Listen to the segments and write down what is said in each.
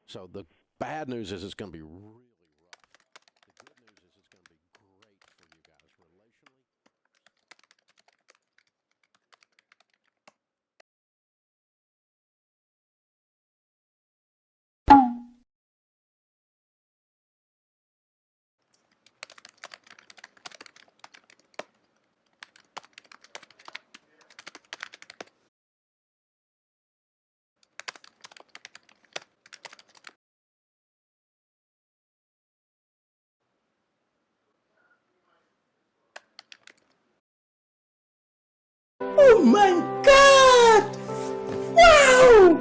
So the bad news is it's going to be really rough. The good news is it's going to be great for you guys relationally. Oh my god! Wow!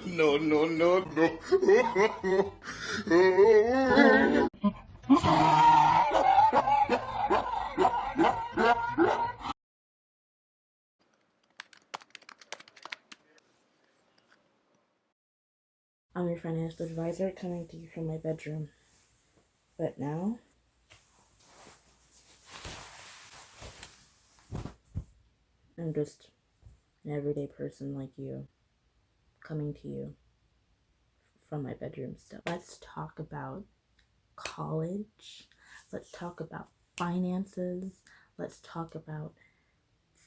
No, no, no, no. I'm your financial advisor coming to you from my bedroom. But now, I'm just an everyday person like you, coming to you from my bedroom still. Let's talk about college. Let's talk about finances. Let's talk about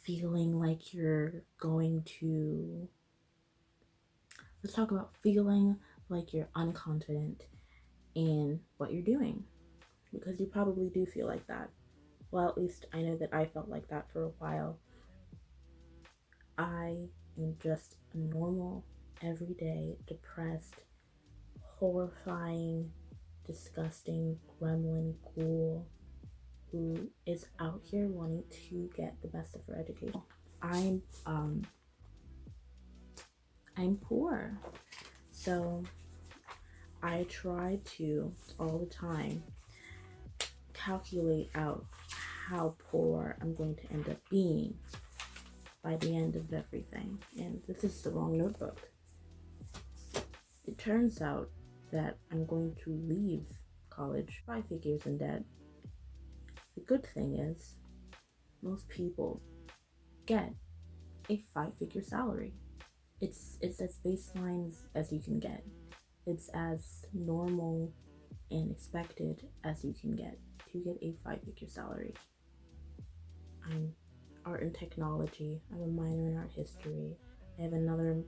feeling like you're going to. Let's talk about feeling like you're unconfident in what you're doing. Because you probably do feel like that. Well, at least I know that I felt like that for a while. I am just a normal, everyday, depressed, horrifying, disgusting gremlin ghoul who is out here wanting to get the best of her education. I'm um I'm poor. So I try to all the time calculate out how poor I'm going to end up being by the end of everything. And this is the wrong notebook. It turns out that I'm going to leave college 5 figures in debt. The good thing is, most people get a 5 figure salary. It's as baseline as you can get. It's as normal and expected as you can get to get a 5 figure salary. I'm art and technology. I'm a minor in art history. I have another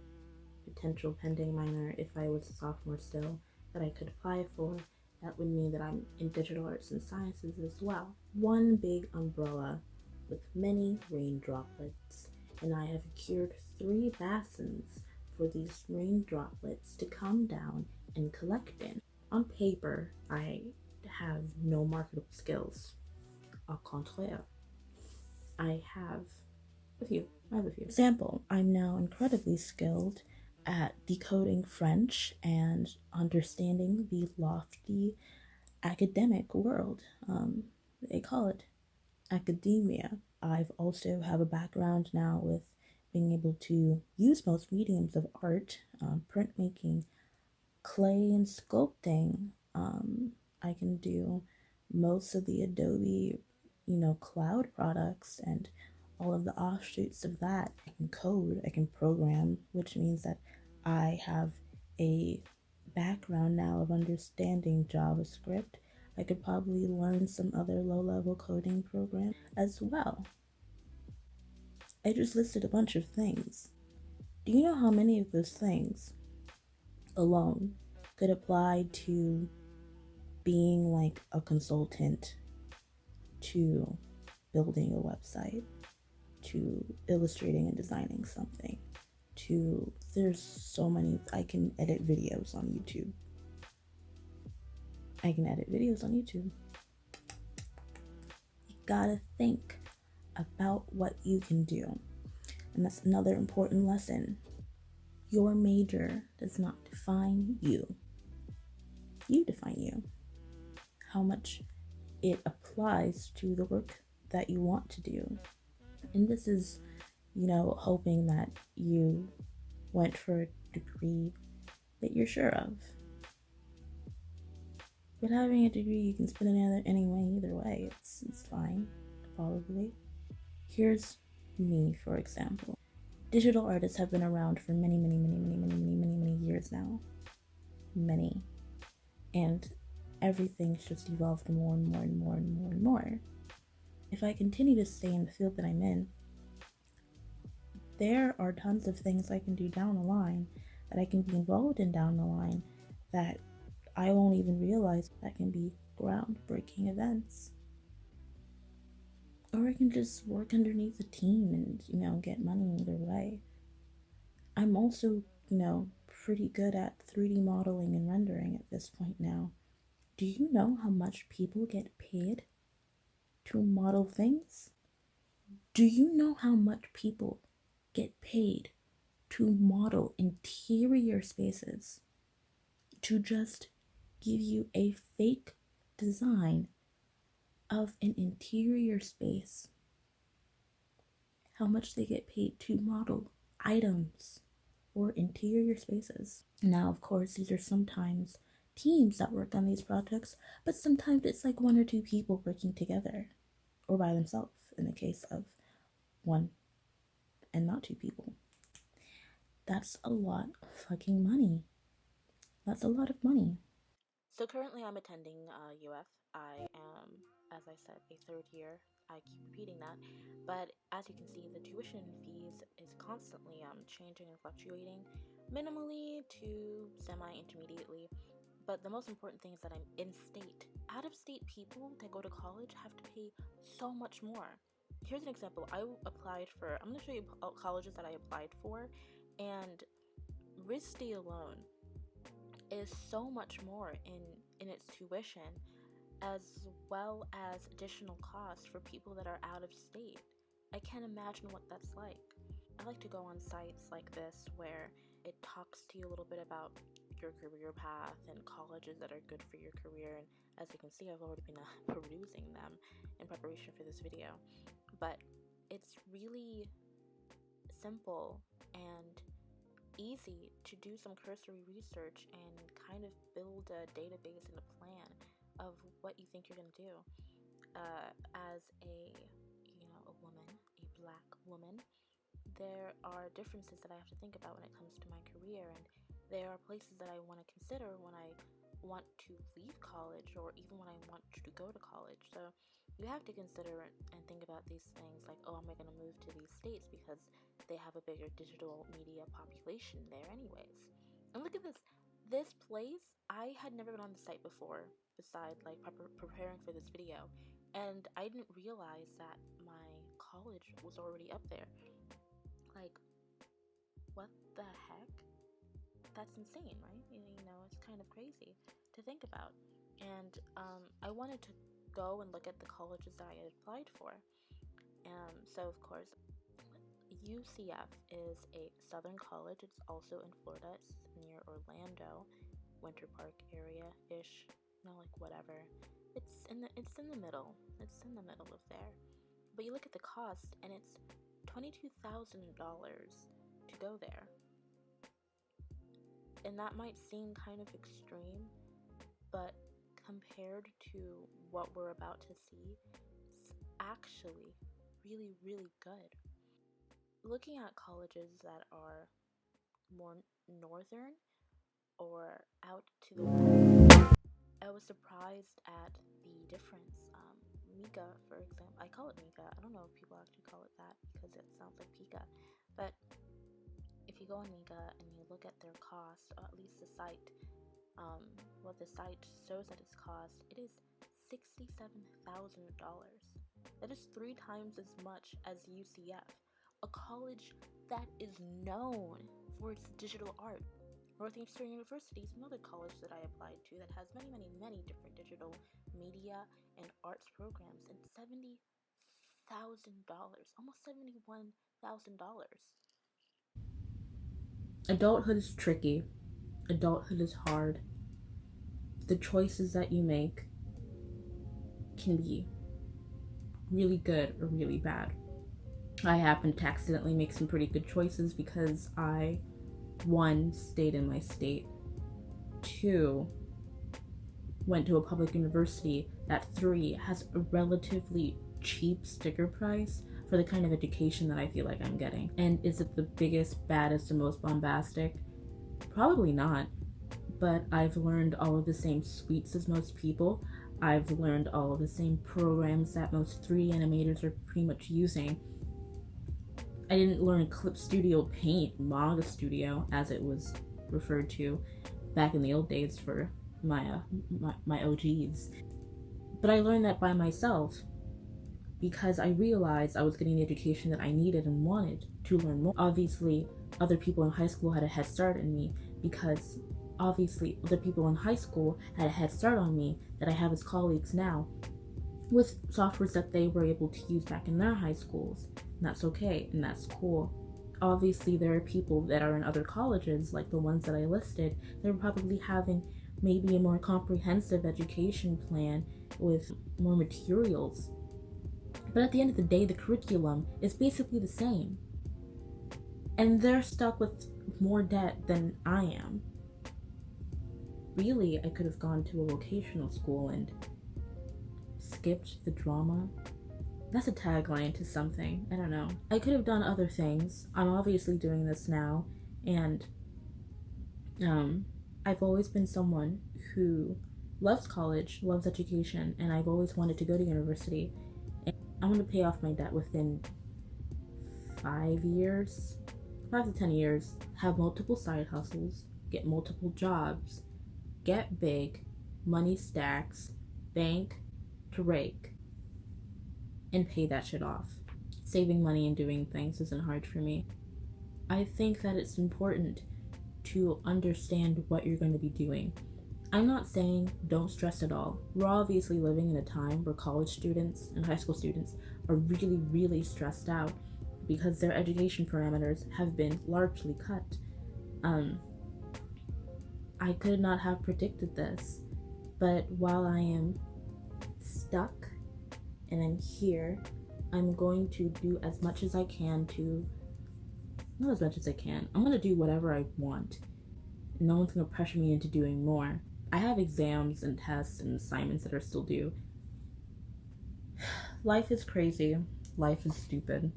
potential pending minor if I was a sophomore still that I could apply for. That would mean that I'm in digital arts and sciences as well. One big umbrella with many rain droplets, and I have cured 3 basins for these rain droplets to come down and collect in. On paper, I have no marketable skills. Au contraire, I have a few. Example, I'm now incredibly skilled at decoding French and understanding the lofty academic world. They call it academia. I've also have a background now with being able to use most mediums of art, printmaking, clay and sculpting. I can do most of the Adobe, cloud products and all of the offshoots of that. I can code, I can program, which means that I have a background now of understanding JavaScript. I could probably learn some other low-level coding program as well. I just listed a bunch of things. Do you know how many of those things alone could apply to being like a consultant, to building a website, to illustrating and designing something, to there's so many. I can edit videos on YouTube. You gotta think about what you can do. And that's another important lesson. Your major does not define you. You define you. How much it applies to the work that you want to do. And this is, hoping that you went for a degree that you're sure of. But having a degree, you can spend another anyway, either way. It's fine, probably. Here's me, for example. Digital artists have been around for many years now. Many. And everything's just evolved more and more. If I continue to stay in the field that I'm in, there are tons of things I can do down the line, that I can be involved in down the line, that I won't even realize that can be groundbreaking events. Or I can just work underneath a team and, get money either way. I'm also, pretty good at 3D modeling and rendering at this point now. Do you know how much people get paid to model things? Do you know how much people get paid to model interior spaces? To just give you a fake design of an interior space. How much they get paid to model items or interior spaces. Now, of course, these are sometimes teams that work on these projects, but sometimes it's like 1 or 2 people working together, or by themselves in the case of 1 and not 2 people. That's a lot of fucking money. That's a lot of money. So currently I'm attending UF. I am, as I said, a 3rd year. I keep repeating that. But as you can see, the tuition fees is constantly changing and fluctuating, minimally to semi-intermediately. But the most important thing is that I'm in-state. Out-of-state people that go to college have to pay so much more. Here's an example. I'm going to show you colleges that I applied for, and RISD alone is so much more in its tuition, as well as additional costs for people that are out of state. I can't imagine what that's like. I like to go on sites like this where it talks to you a little bit about your career path and colleges that are good for your career, and as you can see, I've already been perusing them in preparation for this video. But it's really simple and easy to do some cursory research and kind of build a database and a plan of what you think you're going to do. As a woman, a Black woman, there are differences that I have to think about when it comes to my career, and there are places that I want to consider when I want to leave college, or even when I want to go to college. So you have to consider and think about these things like, oh, am I going to move to these states because they have a bigger digital media population there anyways. And look at this place. I had never been on the site before, besides like preparing for this video, and I didn't realize that my college was already up there. Like, what the heck? That's insane, right? It's kind of crazy to think about. And I wanted to go and look at the colleges that I had applied for. So of course, UCF is a southern college. It's also in Florida. It's near Orlando, Winter Park area-ish. Like whatever. It's in the middle. It's in the middle of there. But you look at the cost, and it's $22,000 to go there. And that might seem kind of extreme, but compared to what we're about to see, it's actually really, really good. Looking at colleges that are more northern or out to the west, I was surprised at the difference. Mika, for example, I call it Mika. I don't know if people actually call it that because it sounds like Pika, but if you go on Mika and you look at their cost, or at least the site, what the site shows at its cost, it is $67,000. That is 3 times as much as UCF, a college that is known for its digital art. Northeastern University is another college that I applied to that has many different digital media and arts programs, and $70,000, almost $71,000. Adulthood is tricky. Adulthood is hard. The choices that you make can be really good or really bad. I happened to accidentally make some pretty good choices because I, 1, stayed in my state. 2, went to a public university that 3 has a relatively cheap sticker price for the kind of education that I feel like I'm getting. And is it the biggest, baddest, and most bombastic? Probably not. But I've learned all of the same sweets as most people. I've learned all of the same programs that most 3D animators are pretty much using. I didn't learn Clip Studio Paint, Manga Studio, as it was referred to back in the old days for my OGs. But I learned that by myself because I realized I was getting the education that I needed and wanted to learn more. Obviously, other people in high school had a head start on me because obviously other people in high school had a head start on me that I have as colleagues now with softwares that they were able to use back in their high schools. And that's okay, and that's cool. Obviously, there are people that are in other colleges, like the ones that I listed, that are probably having maybe a more comprehensive education plan with more materials. But at the end of the day, the curriculum is basically the same. And they're stuck with more debt than I am. Really, I could have gone to a vocational school and skipped the drama. That's a tagline to something. I don't know. I could have done other things. I'm obviously doing this now, and I've always been someone who loves college, loves education, and I've always wanted to go to university. And I want to pay off my debt within 5 years, 5 to 10 years, have multiple side hustles, get multiple jobs, get big, money stacks, bank to rake, and pay that shit off. Saving money and doing things isn't hard for me. I think that it's important to understand what you're going to be doing. I'm not saying don't stress at all. We're obviously living in a time where college students and high school students are really, really stressed out because their education parameters have been largely cut. I could not have predicted this, but while I am stuck and I'm here, I'm going to do as much as I can to, not as much as I can, I'm going to do whatever I want. No one's going to pressure me into doing more. I have exams and tests and assignments that are still due. Life is crazy. Life is stupid.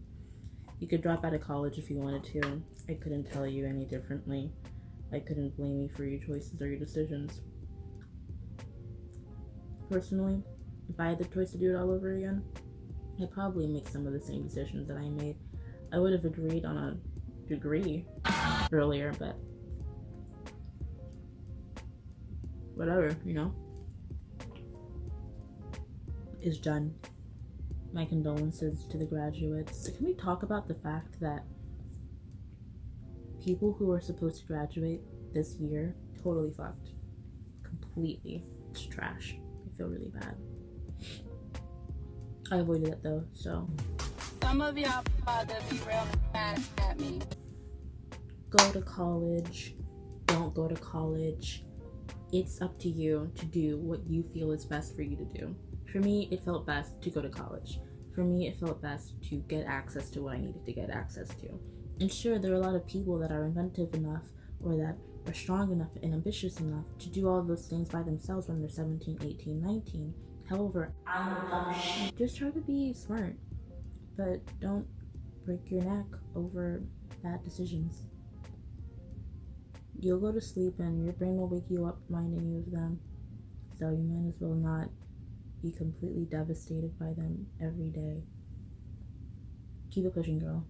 You could drop out of college if you wanted to. I couldn't tell you any differently. I couldn't blame you for your choices or your decisions. Personally, if I had the choice to do it all over again, I'd probably make some of the same decisions that I made. I would have agreed on a degree earlier, but whatever, you know, is done. My condolences to the graduates. Can we talk about the fact that people who are supposed to graduate this year totally fucked? Completely. It's trash. I feel really bad. I avoided it though, so. Some of y'all about to be real mad at me. Go to college. Don't go to college. It's up to you to do what you feel is best for you to do. For me, it felt best to go to college. For me, it felt best to get access to what I needed to get access to. And sure, there are a lot of people that are inventive enough or that are strong enough and ambitious enough to do all those things by themselves when they're 17, 18, 19. However, I'm a dumb shit. Just try to be smart, but don't break your neck over bad decisions. You'll go to sleep and your brain will wake you up reminding you of them. So you might as well not be completely devastated by them every day. Keep it pushing, girl.